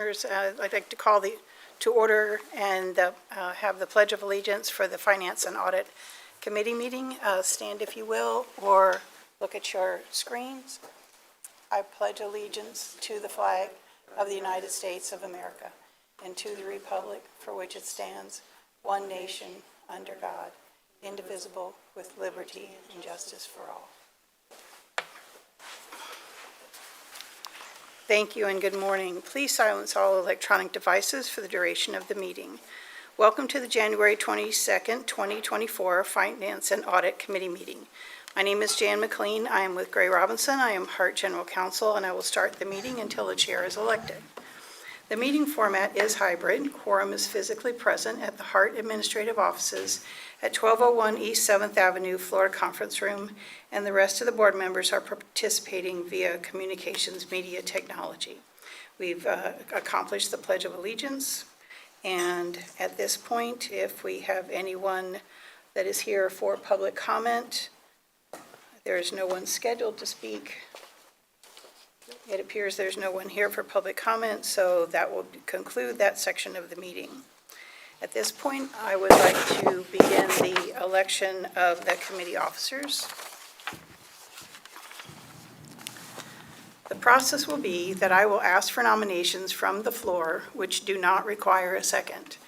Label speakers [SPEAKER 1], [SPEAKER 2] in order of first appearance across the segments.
[SPEAKER 1] I'd like to call to order and have the Pledge of Allegiance for the Finance and Audit Committee meeting. Stand if you will, or look at your screens. I pledge allegiance to the flag of the United States of America and to the republic for which it stands, one nation, under God, indivisible, with liberty and justice for all. Thank you and good morning. Please silence all electronic devices for the duration of the meeting. Welcome to the January 22nd, 2024 Finance and Audit Committee meeting. My name is Jan McLean. I am with Gray Robinson. I am HART General Counsel, and I will start the meeting until a chair is elected. The meeting format is hybrid. Quorum is physically present at the HART Administrative Offices at 1201 East 7th Avenue, Florida Conference Room, and the rest of the board members are participating via communications media technology. We've accomplished the Pledge of Allegiance, and at this point, if we have anyone that is here for public comment, there is no one scheduled to speak. It appears there's no one here for public comment, so that will conclude that section of the meeting. At this point, I would like to begin the election of the committee officers. The process will be that I will ask for nominations from the floor, which do not require a second.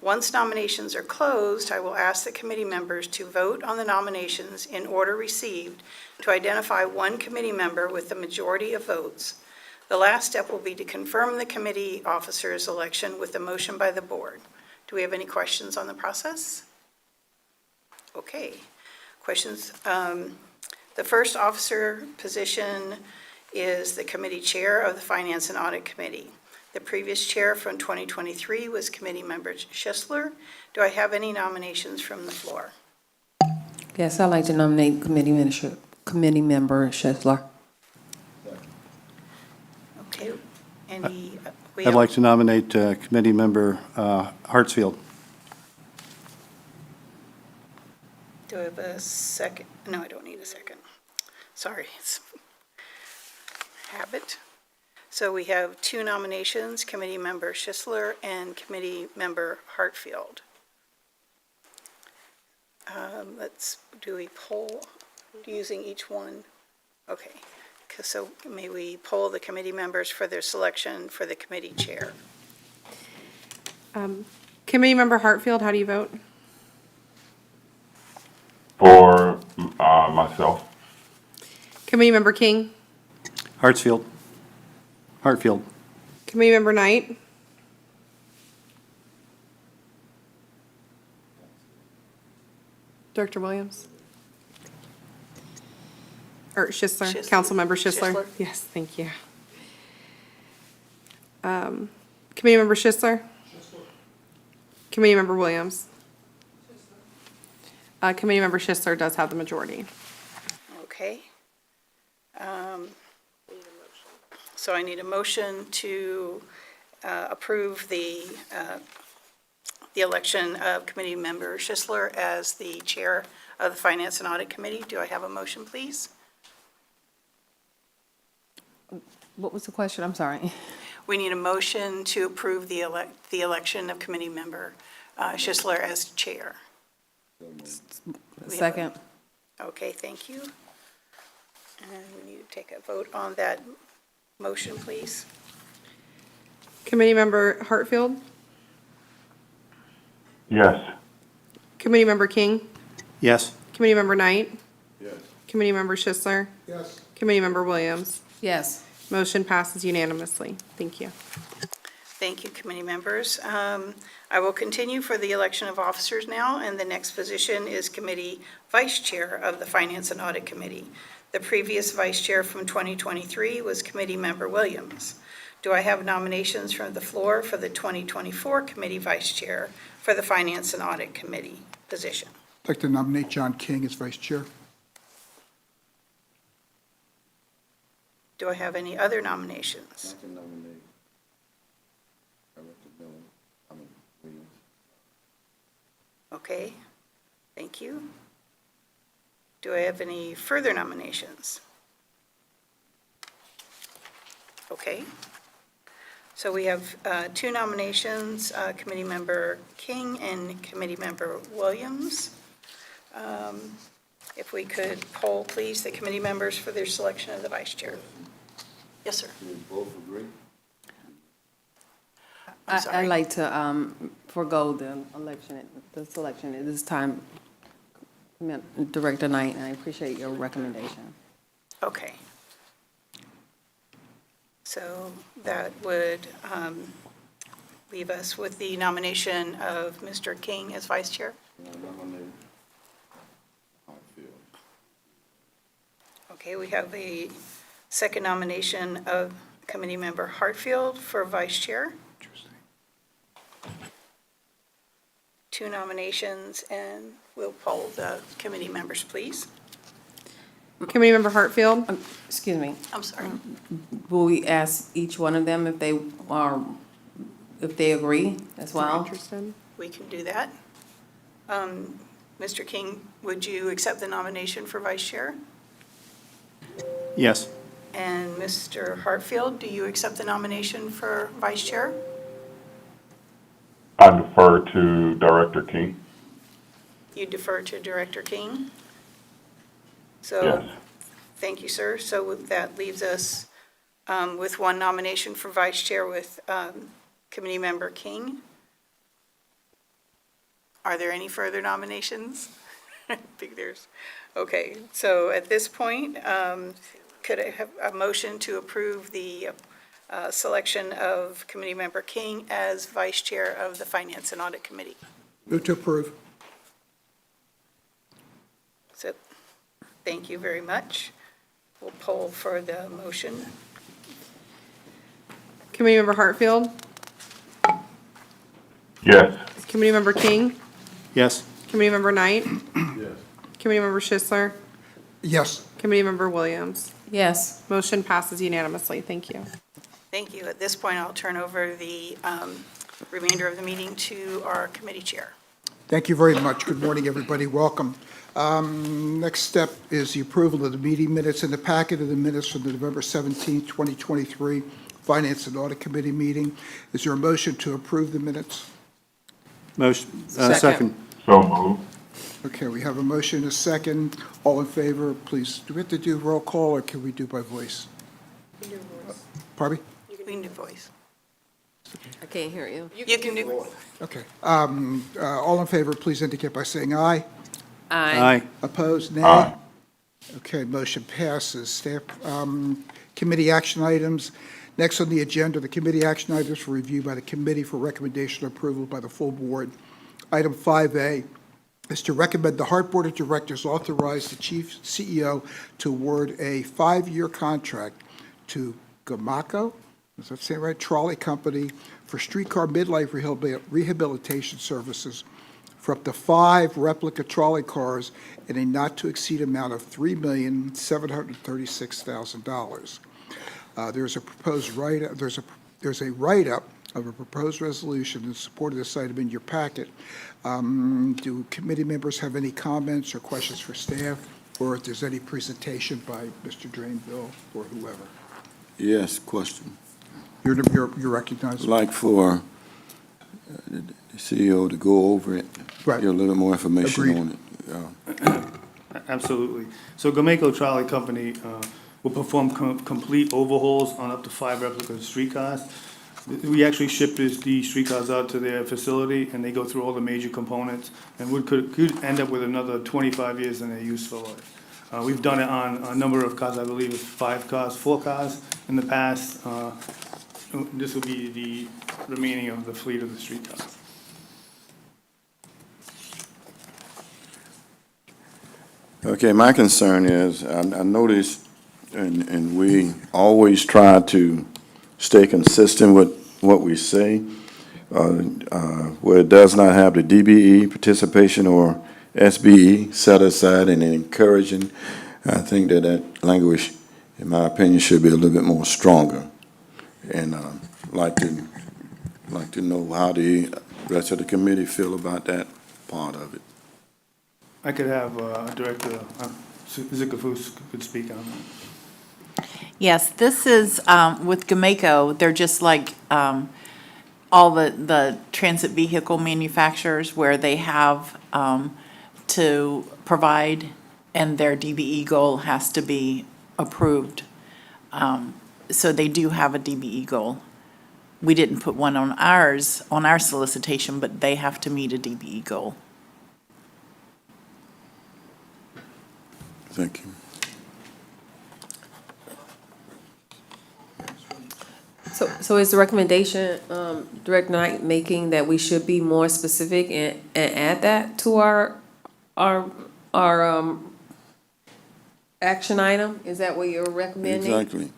[SPEAKER 1] Once nominations are closed, I will ask the committee members to vote on the nominations in order received to identify one committee member with the majority of votes. The last step will be to confirm the committee officer's election with a motion by the board. Do we have any questions on the process? Okay. Questions? The first officer position is the committee chair of the Finance and Audit Committee. The previous chair from 2023 was committee member Schisler. Do I have any nominations from the floor?
[SPEAKER 2] Yes, I'd like to nominate committee member Schisler.
[SPEAKER 1] Okay.
[SPEAKER 3] I'd like to nominate committee member Hartsfield.
[SPEAKER 1] Do I have a second? No, I don't need a second. Sorry, it's habit. So we have two nominations, committee member Schisler and committee member Hartfield. Do we poll using each one? Okay, so may we poll the committee members for their selection for the committee chair?
[SPEAKER 4] Committee member Hartfield, how do you vote?
[SPEAKER 5] For myself.
[SPEAKER 4] Committee member King?
[SPEAKER 3] Hartfield.
[SPEAKER 4] Committee member Knight? Director Williams? Or Schisler? Council member Schisler? Yes, thank you. Committee member Schisler? Committee member Williams? Committee member Schisler does have the majority.
[SPEAKER 1] Okay. So I need a motion to approve the election of committee member Schisler as the chair of the Finance and Audit Committee. Do I have a motion, please?
[SPEAKER 2] What was the question? I'm sorry.
[SPEAKER 1] We need a motion to approve the election of committee member Schisler as chair.
[SPEAKER 2] Second.
[SPEAKER 1] Okay, thank you. And we need to take a vote on that motion, please.
[SPEAKER 4] Committee member Hartfield?
[SPEAKER 5] Yes.
[SPEAKER 4] Committee member King?
[SPEAKER 3] Yes.
[SPEAKER 4] Committee member Knight?
[SPEAKER 5] Yes.
[SPEAKER 4] Committee member Schisler?
[SPEAKER 5] Yes.
[SPEAKER 4] Committee member Williams?
[SPEAKER 2] Yes.
[SPEAKER 4] Motion passes unanimously. Thank you.
[SPEAKER 1] Thank you, committee members. I will continue for the election of officers now, and the next position is committee vice chair of the Finance and Audit Committee. The previous vice chair from 2023 was committee member Williams. Do I have nominations from the floor for the 2024 committee vice chair for the Finance and Audit Committee position?
[SPEAKER 6] I'd like to nominate John King as vice chair.
[SPEAKER 1] Do I have any other nominations? Okay, thank you. Do I have any further nominations? Okay. So we have two nominations, Committee Member King and Committee Member Williams. If we could poll, please, the committee members for their selection of the vice chair. Yes, sir. I'm sorry.
[SPEAKER 2] I'd like to forego the selection at this time, Director Knight, and I appreciate your recommendation.
[SPEAKER 1] Okay. So that would leave us with the nomination of Mr. King as vice chair. Okay, we have a second nomination of Committee Member Hartfield for vice chair. Two nominations, and we'll poll the committee members, please.
[SPEAKER 4] Committee Member Hartfield?
[SPEAKER 2] Excuse me,
[SPEAKER 1] I'm sorry.
[SPEAKER 2] will we ask each one of them if they agree as well?
[SPEAKER 4] Interested?
[SPEAKER 1] We can do that. Mr. King, would you accept the nomination for vice chair?
[SPEAKER 3] Yes.
[SPEAKER 1] And Mr. Hartfield, do you accept the nomination for vice chair?
[SPEAKER 5] I defer to Director King.
[SPEAKER 1] You defer to Director King? So,
[SPEAKER 5] Yes.
[SPEAKER 1] thank you, sir. So that leaves us with one nomination for vice chair with Committee Member King. Are there any further nominations? I think there's, okay. So at this point, could I have a motion to approve the selection of Committee Member King as vice chair of the Finance and Audit Committee?
[SPEAKER 6] Move to approve.
[SPEAKER 1] So, thank you very much. We'll poll for the motion.
[SPEAKER 4] Committee Member Hartfield?
[SPEAKER 5] Yes.
[SPEAKER 4] Committee Member King?
[SPEAKER 3] Yes.
[SPEAKER 4] Committee Member Knight? Yes. Committee Member Schisler?
[SPEAKER 6] Yes.
[SPEAKER 4] Committee Member Williams?
[SPEAKER 2] Yes.
[SPEAKER 4] Motion passes unanimously. Thank you.
[SPEAKER 1] Thank you. At this point, I'll turn over the remainder of the meeting to our committee chair.
[SPEAKER 6] Thank you very much. Good morning, everybody. Welcome. Next step is the approval of the meeting minutes. In the packet of the minutes from the November 17, 2023 Finance and Audit Committee meeting. Is there a motion to approve the minutes?
[SPEAKER 3] Motion,
[SPEAKER 2] Second.
[SPEAKER 3] second.
[SPEAKER 5] So moved.
[SPEAKER 6] Okay, we have a motion, a second. All in favor, please. Do we have to do roll call, or can we do by voice? Pardon me?
[SPEAKER 1] We can do voice.
[SPEAKER 2] I can't hear you.
[SPEAKER 1] You can do,
[SPEAKER 6] Okay. All in favor, please indicate by saying aye.
[SPEAKER 3] Aye.
[SPEAKER 6] Opposed, nay?
[SPEAKER 5] Aye.
[SPEAKER 6] Okay, motion passes. Staff, committee action items. Next on the agenda, the committee action items for review by the committee for recommendation approval by the full board. Item 5A is to recommend the HART Board of Directors authorize the chief CEO to award a 5-year contract to Gamaco, is that saying right, Trolley Company for streetcar midlife rehabilitation services for up to 5 replica trolley cars in a not-to-exceed amount of $3,736,000. There's a proposed write-up, there's a write-up of a proposed resolution in support of this item in your packet. Do committee members have any comments or questions for staff, or if there's any presentation by Mr. Drainville or whoever?
[SPEAKER 7] Yes, question.
[SPEAKER 6] You're recognized.
[SPEAKER 7] Like for the CEO to go over it,
[SPEAKER 6] Right.
[SPEAKER 7] get a little more information
[SPEAKER 6] Agreed.
[SPEAKER 7] on it.
[SPEAKER 8] Absolutely. So Gamaco Trolley Company will perform complete overhauls on up to 5 replica streetcars. We actually ship these streetcars out to their facility, and they go through all the major components, and could end up with another 25 years in their useful life. We've done it on a number of cars, I believe it's 4 cars in the past. This will be the remaining of the fleet of the streetcars.
[SPEAKER 7] Okay, my concern is, I noticed, and we always try to stay consistent with what we say, where it does not have the DBE participation or SBE set aside and encouraging. I think that language, in my opinion, should be a little bit more stronger. And like to know how the rest of the committee feel about that part of it.
[SPEAKER 8] I could have Director Zikafus could speak on that.
[SPEAKER 9] Yes, this is, with Gameco, they're just like all the transit vehicle manufacturers where they have to provide, and their DBE goal has to be approved. So they do have a DBE goal. We didn't put one on ours, on our solicitation, but they have to meet a DBE goal.
[SPEAKER 7] Thank you.
[SPEAKER 2] So is the recommendation, Director Knight making that we should be more specific and add that to our action item? Is that what you're recommending?
[SPEAKER 7] Exactly.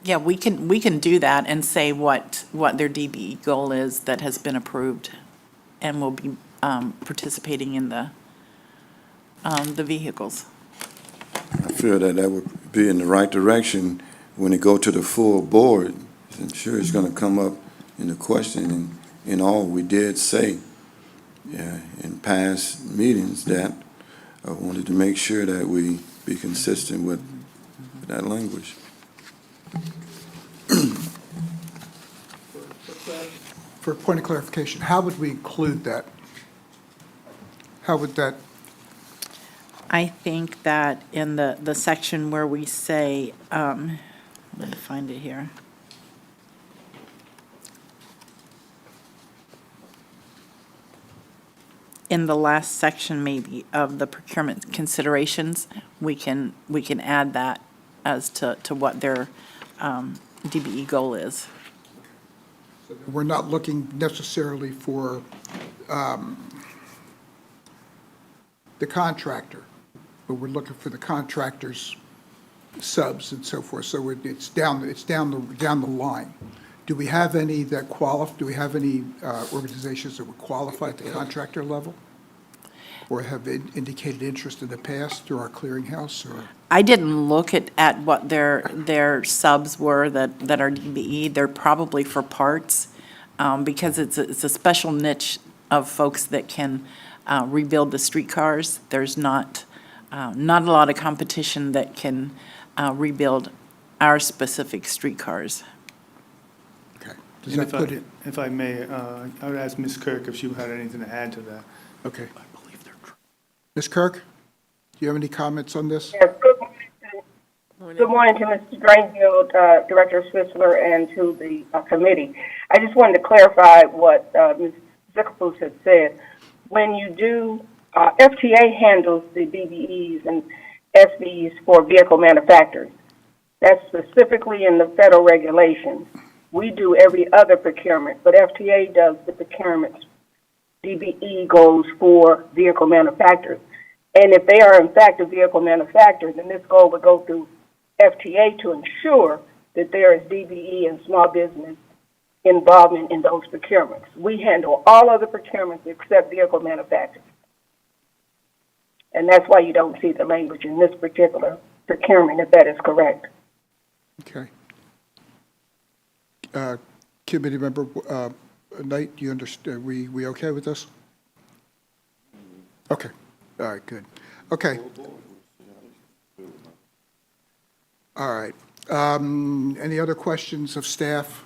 [SPEAKER 9] Yeah, we can do that and say what their DBE goal is that has been approved and will be participating in the vehicles.
[SPEAKER 7] I feel that that would be in the right direction when it go to the full board. I'm sure it's gonna come up in the question, and in all, we did say, in past meetings that I wanted to make sure that we be consistent with that language.
[SPEAKER 6] For a point of clarification, how would we include that? How would that,
[SPEAKER 9] I think that in the section where we say, let me find it here. In the last section maybe of the procurement considerations, we can add that as to what their DBE goal is.
[SPEAKER 6] we're not looking necessarily for the contractor, but we're looking for the contractor's subs and so forth. So it's down the line. Do we have any that do we have any organizations that would qualify at the contractor level? Or have indicated interest in the past through our clearinghouse, or?
[SPEAKER 9] I didn't look at what their subs were that are DBE. They're probably for parts, because it's a special niche of folks that can rebuild the streetcars. There's not a lot of competition that can rebuild our specific streetcars.
[SPEAKER 6] Okay. Does
[SPEAKER 8] And
[SPEAKER 6] that put it?
[SPEAKER 8] if I may, I would ask Ms. Kirk if she had anything to add to that.
[SPEAKER 6] Okay. Ms. Kirk, do you have any comments on this?
[SPEAKER 10] Yes, good morning to Mr. Drainfield, Director Swissler, and to the committee. I just wanted to clarify what Ms. Zickelpoos had said. When you do, FTA handles the BBEs and SBEs for vehicle manufacturers. That's specifically in the federal regulations. We do every other procurement, but FTA does the procurements. DBE goes for vehicle manufacturers. And if they are in fact a vehicle manufacturer, then this goal would go through FTA to ensure that there is DBE and small business involvement in those procurements. We handle all other procurements except vehicle manufacturers. And that's why you don't see the language in this particular procurement, if that is correct.
[SPEAKER 6] Okay. Committee member Knight, do you understand? We okay with this? Okay. All right, good. Okay. All right. Any other questions of staff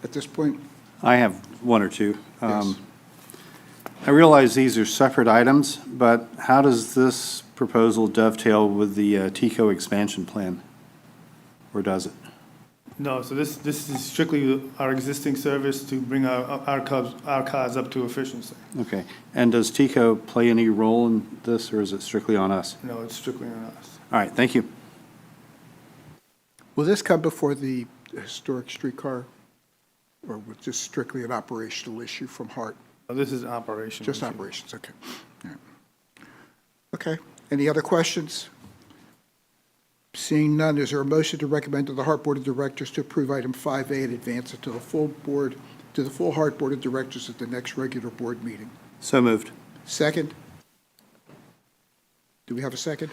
[SPEAKER 6] at this point?
[SPEAKER 3] I have one or two.
[SPEAKER 6] Yes.
[SPEAKER 3] I realize these are separate items, but how does this proposal dovetail with the TCO expansion plan? Or does it?
[SPEAKER 8] No, so this is strictly our existing service to bring our cars up to efficiency.
[SPEAKER 3] Okay. And does TCO play any role in this, or is it strictly on us?
[SPEAKER 8] No, it's strictly on us.
[SPEAKER 3] All right, thank you.
[SPEAKER 6] Will this come before the historic streetcar? Or was this strictly an operational issue from HART?
[SPEAKER 8] This is operational.
[SPEAKER 6] Just
[SPEAKER 8] issue.
[SPEAKER 6] operations, okay. All right. Okay. Any other questions? Seeing none, is there a motion to recommend to the HART Board of Directors to approve item 5A and advance it to the full HART Board of Directors at the next regular board meeting?
[SPEAKER 3] So moved.
[SPEAKER 6] Second? Do we have a second?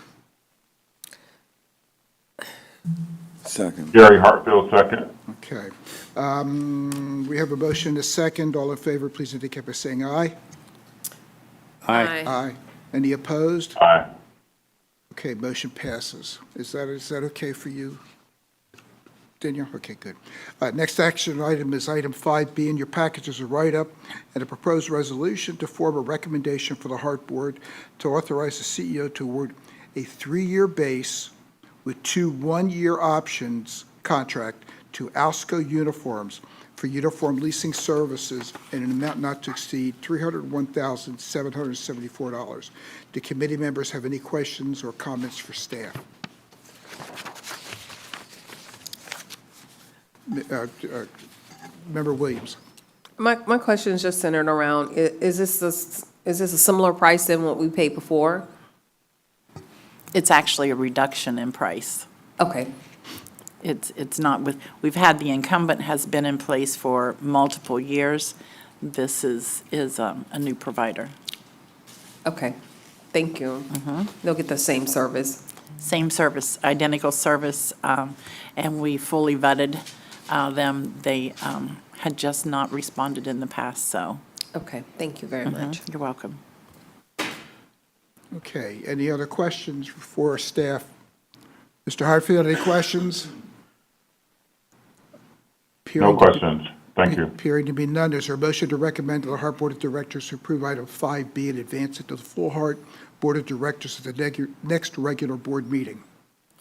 [SPEAKER 7] Second.
[SPEAKER 5] Gary Hartfield, second.
[SPEAKER 6] Okay. We have a motion and a second. All in favor, please indicate by saying aye.
[SPEAKER 3] Aye.
[SPEAKER 6] Aye. Any opposed?
[SPEAKER 5] Aye.
[SPEAKER 6] Okay, motion passes. Is that okay for you, Danielle? Okay, good. Next action item is item 5B in your package is a write-up and a proposed resolution to form a recommendation for the HART Board to authorize the CEO to award a 3-year base with 2 one-year options contract to Alsco Uniforms for uniform leasing services in an amount not to exceed $301,774. Do committee members have any questions or comments for staff? Member Williams.
[SPEAKER 2] My question is just centered around, is this a similar price than what we paid before?
[SPEAKER 9] It's actually a reduction in price.
[SPEAKER 2] Okay,
[SPEAKER 9] It's not with, we've had, the incumbent has been in place for multiple years. This is a new provider.
[SPEAKER 2] okay, thank you. They'll get the same service.
[SPEAKER 9] Same service, identical service, and we fully vetted them. They had just not responded in the past, so.
[SPEAKER 2] Okay, thank you very much.
[SPEAKER 9] You're welcome.
[SPEAKER 6] Okay, any other questions for staff? Mr. Hartfield, any questions?
[SPEAKER 5] No questions. Thank you.
[SPEAKER 6] Appearing to be none, is there a motion to recommend to the HART Board of Directors to approve item 5B and advance it to the full HART Board of Directors at the next regular board meeting?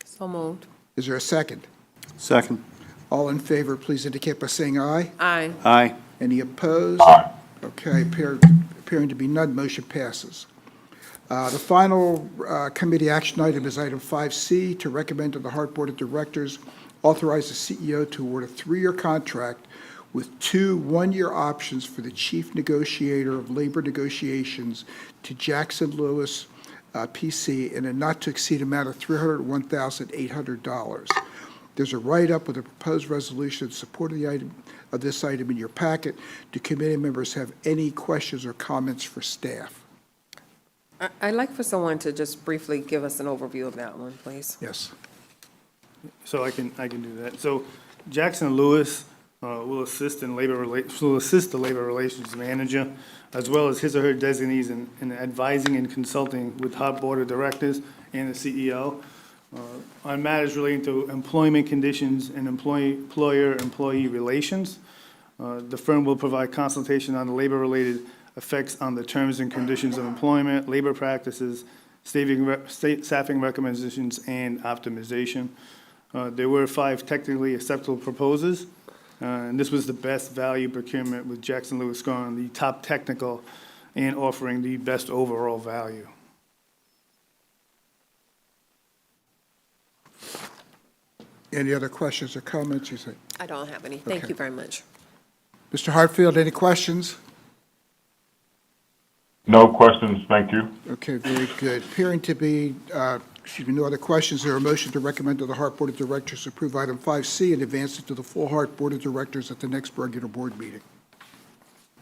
[SPEAKER 2] So moved.
[SPEAKER 6] Is there a second?
[SPEAKER 3] Second.
[SPEAKER 6] All in favor, please indicate by saying aye.
[SPEAKER 2] Aye.
[SPEAKER 3] Aye.
[SPEAKER 6] Any opposed?
[SPEAKER 5] Aye.
[SPEAKER 6] Okay, appearing to be none, motion passes. The final committee action item is item 5C, to recommend to the HART Board of Directors authorize the CEO to award a 3-year contract with 2 one-year options for the Chief Negotiator of Labor Negotiations to Jackson Lewis, PC, in a not-to-exceed amount of $301,800. There's a write-up with a proposed resolution in support of this item in your packet. Do committee members have any questions or comments for staff?
[SPEAKER 2] I'd like for someone to just briefly give us an overview of that one, please.
[SPEAKER 6] Yes.
[SPEAKER 8] So I can do that. So Jackson Lewis will assist the labor relations manager, as well as his or her designees in advising and consulting with HART Board of Directors and the CEO on matters relating to employment conditions and employer-employee relations. The firm will provide consultation on the labor-related effects on the terms and conditions of employment, labor practices, staffing recommendations, and optimization. There were 5 technically acceptable proposals, and this was the best value procurement, with Jackson Lewis scoring the top technical and offering the best overall value.
[SPEAKER 6] Any other questions or comments, you say?
[SPEAKER 2] I don't have any. Thank
[SPEAKER 6] Okay.
[SPEAKER 2] you very much.
[SPEAKER 6] Mr. Hartfield, any questions?
[SPEAKER 5] No questions. Thank you.
[SPEAKER 6] Okay, very good. Appearing to be, no other questions, there a motion to recommend to the HART Board of Directors to approve item 5C and advance it to the full HART Board of Directors at the next regular board meeting?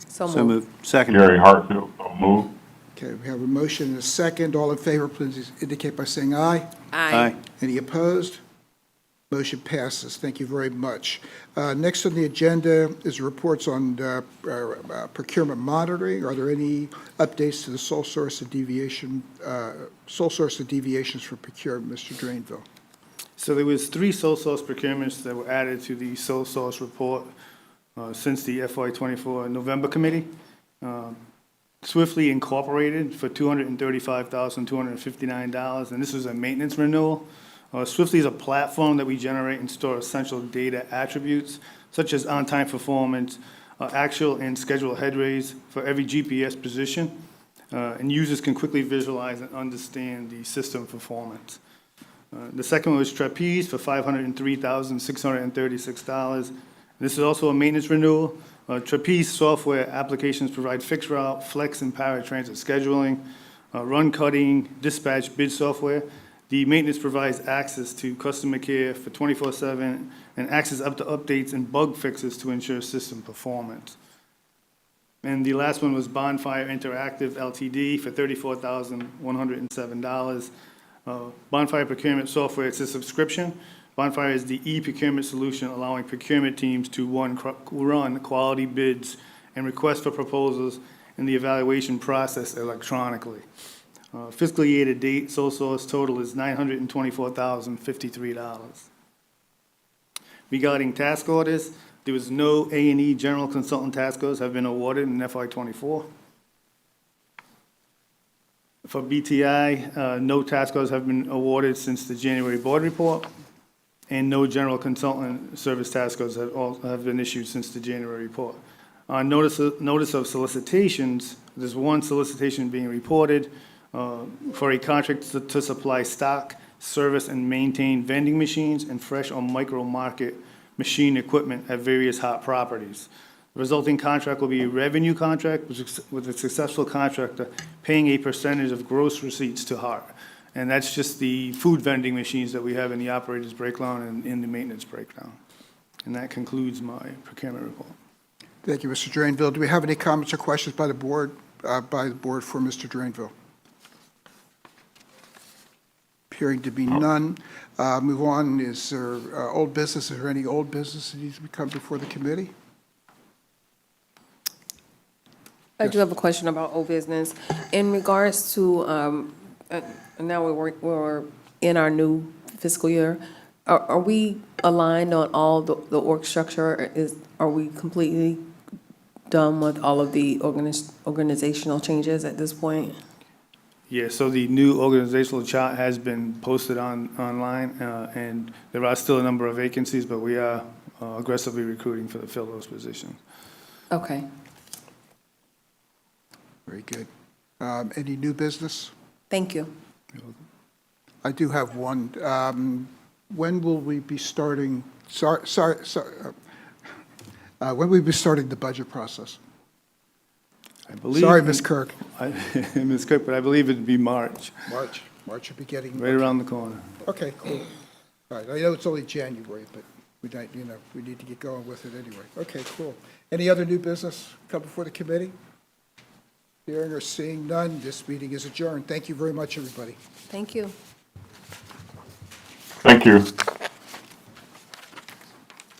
[SPEAKER 2] So
[SPEAKER 3] So
[SPEAKER 2] moved.
[SPEAKER 3] moved. Second.
[SPEAKER 5] Gary Hartfield, so move.
[SPEAKER 6] Okay, we have a motion and a second. All in favor, please indicate by saying aye.
[SPEAKER 2] Aye.
[SPEAKER 6] Any opposed? Motion passes. Thank you very much. Next on the agenda is reports on procurement monitoring. Are there any updates to the sole source of deviations for procurement, Mr. Drainville?
[SPEAKER 8] So there was 3 sole source procurements that were added to the sole source report since the FY24 November committee. Swiftly Incorporated for $235,259, and this was a maintenance renewal. Swiftly is a platform that we generate and store essential data attributes, such as on-time performance, actual and scheduled head raise for every GPS position, and users can quickly visualize and understand the system performance. The second one was Trapeze for $503,636. This is also a maintenance renewal. Trapeze software applications provide fixed route, flex, and paratransit scheduling, run cutting, dispatch bid software. The maintenance provides access to customer care for 24/7 and access up to updates and bug fixes to ensure system performance. And the last one was Bonfire Interactive Ltd. for $34,107. Bonfire procurement software, it's a subscription. Bonfire is the e-procurement solution allowing procurement teams to run quality bids and request for proposals in the evaluation process electronically. Fiscal year to date, sole source total is $924,053. Regarding task orders, there was no A&E general consultant task orders have been awarded in FY '24. For BTI, no task orders have been awarded since the January board report, and no general consultant service task orders have been issued since the January report. On notice of solicitations, there's one solicitation being reported for a contract to supply stock, service, and maintain vending machines and fresh or micro market machine equipment at various HART properties. The resulting contract will be a revenue contract with a successful contractor paying a percentage of gross receipts to HART. And that's just the food vending machines that we have in the operator's breakdown and in the maintenance breakdown. And that concludes my procurement report.
[SPEAKER 6] Thank you, Mr. Drainville. Do we have any comments or questions by the board for Mr. Drainville? Appearing to be none. Move on. Is there old business? Is there any old business that needs to come before the committee?
[SPEAKER 2] I do have a question about old business. In regards to, now we're in our new fiscal year, are we aligned on all the org structure? Are we completely done with all of the organizational changes at this point?
[SPEAKER 8] Yeah, so the new organizational chart has been posted online, and there are still a number of vacancies, but we are aggressively recruiting to fill those positions.
[SPEAKER 2] Okay.
[SPEAKER 6] Very good. Any new business?
[SPEAKER 2] Thank you.
[SPEAKER 6] I do have one. When will we be starting, when will we be starting the budget process?
[SPEAKER 8] I believe.
[SPEAKER 6] Sorry, Ms. Kirk.
[SPEAKER 8] Ms. Cook, but I believe it'd be March,
[SPEAKER 6] March would be getting.
[SPEAKER 8] right around the corner.
[SPEAKER 6] Okay, cool. All right, I know it's only January, but we don't, we need to get going with it anyway. Okay, cool. Any other new business come before the committee? Hearing or seeing none, this meeting is adjourned. Thank you very much, everybody.
[SPEAKER 2] Thank you.
[SPEAKER 5] Thank you.